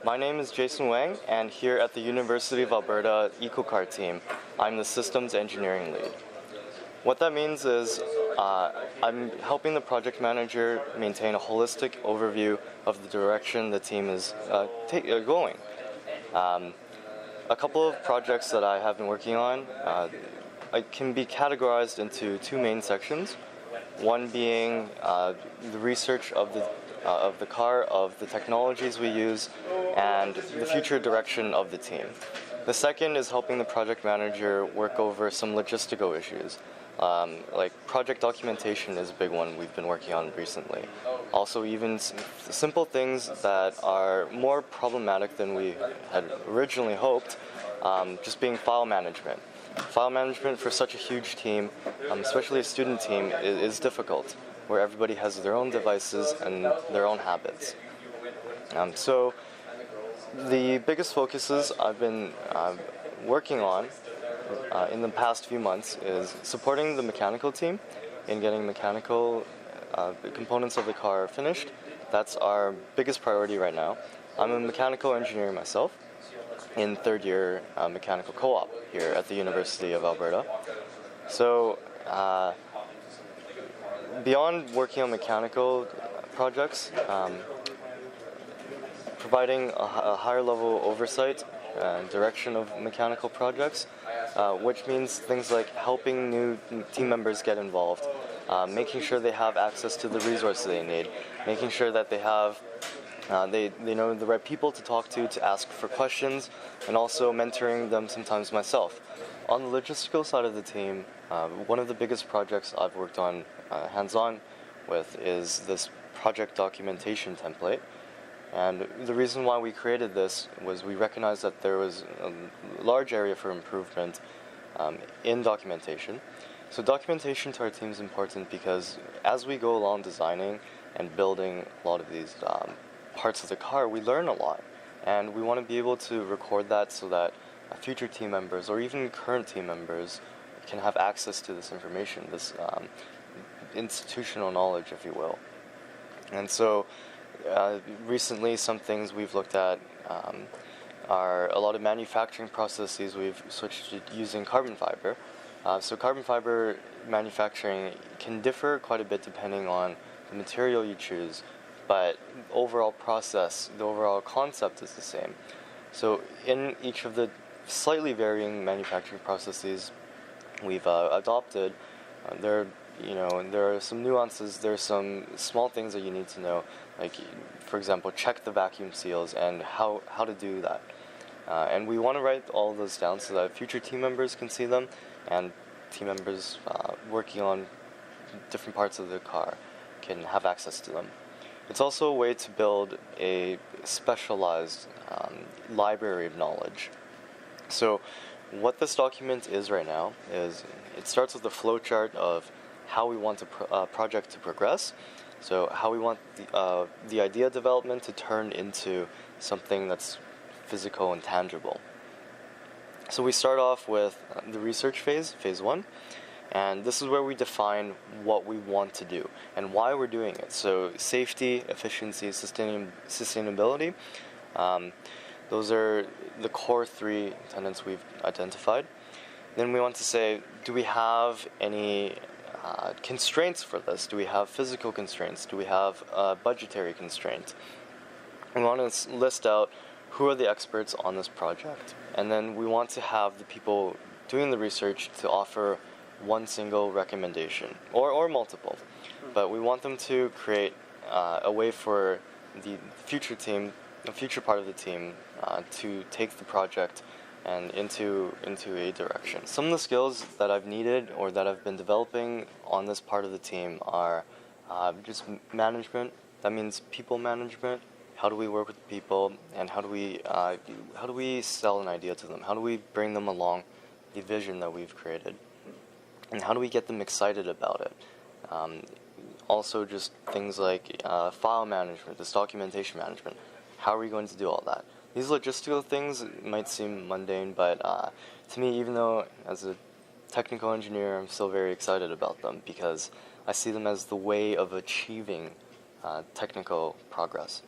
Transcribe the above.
My name is Jason Wang, and here at the University of Alberta EcoCar team, I'm the Systems Engineering Lead. What that means is I'm helping the project manager maintain a holistic overview of the direction the team is going. A couple of projects that I have been working on can be categorized into two main sections. One being the research of the car, of the technologies we use, and the future direction of the team. The second is helping the project manager work over some logistical issues. Like project documentation is a big one we've been working on recently. Also, even simple things that are more problematic than we had originally hoped, just being file management. File management for such a huge team, especially a student team, is difficult, where everybody has their own devices and their own habits. So the biggest focuses I've been working on in the past few months is supporting the mechanical team in getting mechanical components of the car finished. That's our biggest priority right now. I'm a mechanical engineer myself in third year mechanical co-op here at the University of Alberta. So beyond working on mechanical projects, providing a higher level oversight and direction of mechanical projects, which means things like helping new team members get involved, making sure they have access to the resources they need, making sure that they have they know the right people to talk to ask for questions, and also mentoring them sometimes myself. On the logistical side of the team, one of the biggest projects I've worked on hands-on with is this project documentation template. And the reason why we created this was we recognized that there was a large area for improvement in documentation. So documentation to our team is important because as we go along designing and building a lot of these parts of the car, we learn a lot. And we want to be able to record that so that future team members or even current team members can have access to this information, this institutional knowledge, if you will. And so recently, some things we've looked at are a lot of manufacturing processes. We've switched to using carbon fiber. So carbon fiber manufacturing can differ quite a bit depending on the material you choose, but the overall process, the overall concept is the same. So in each of the slightly varying manufacturing processes we've adopted, there are some nuances, there are some small things that you need to know, like, for example, check the vacuum seals and how to do that. And we want to write all of those down so that future team members can see them, and team members working on different parts of the car can have access to them. It's also a way to build a specialized library of knowledge. So what this document is right now is it starts with a flow chart of how we want a project to progress. So how we want the idea development to turn into something that's physical and tangible. So we start off with the research phase 1, and this is where we define what we want to do and why we're doing it. So safety, efficiency, sustainability, those are the core 3 tenets we've identified. Then we want to say, do we have any constraints for this? Do we have physical constraints? Do we have budgetary constraints? We want to list out who are the experts on this project. And then we want to have the people doing the research to offer one single recommendation, or multiple. But we want them to create a way for the future team, the future part of the team, to take the project and into a direction. Some of the skills that I've needed or that I've been developing on this part of the team are just management. That means people management. How do we work with people, and how do we sell an idea to them? How do we bring them along the vision that we've created, and how do we get them excited about it? Also, just things like file management, this documentation management. How are we going to do all that? These logistical things might seem mundane, but to me, even though as a technical engineer, I'm still very excited about them because I see them as the way of achieving technical progress.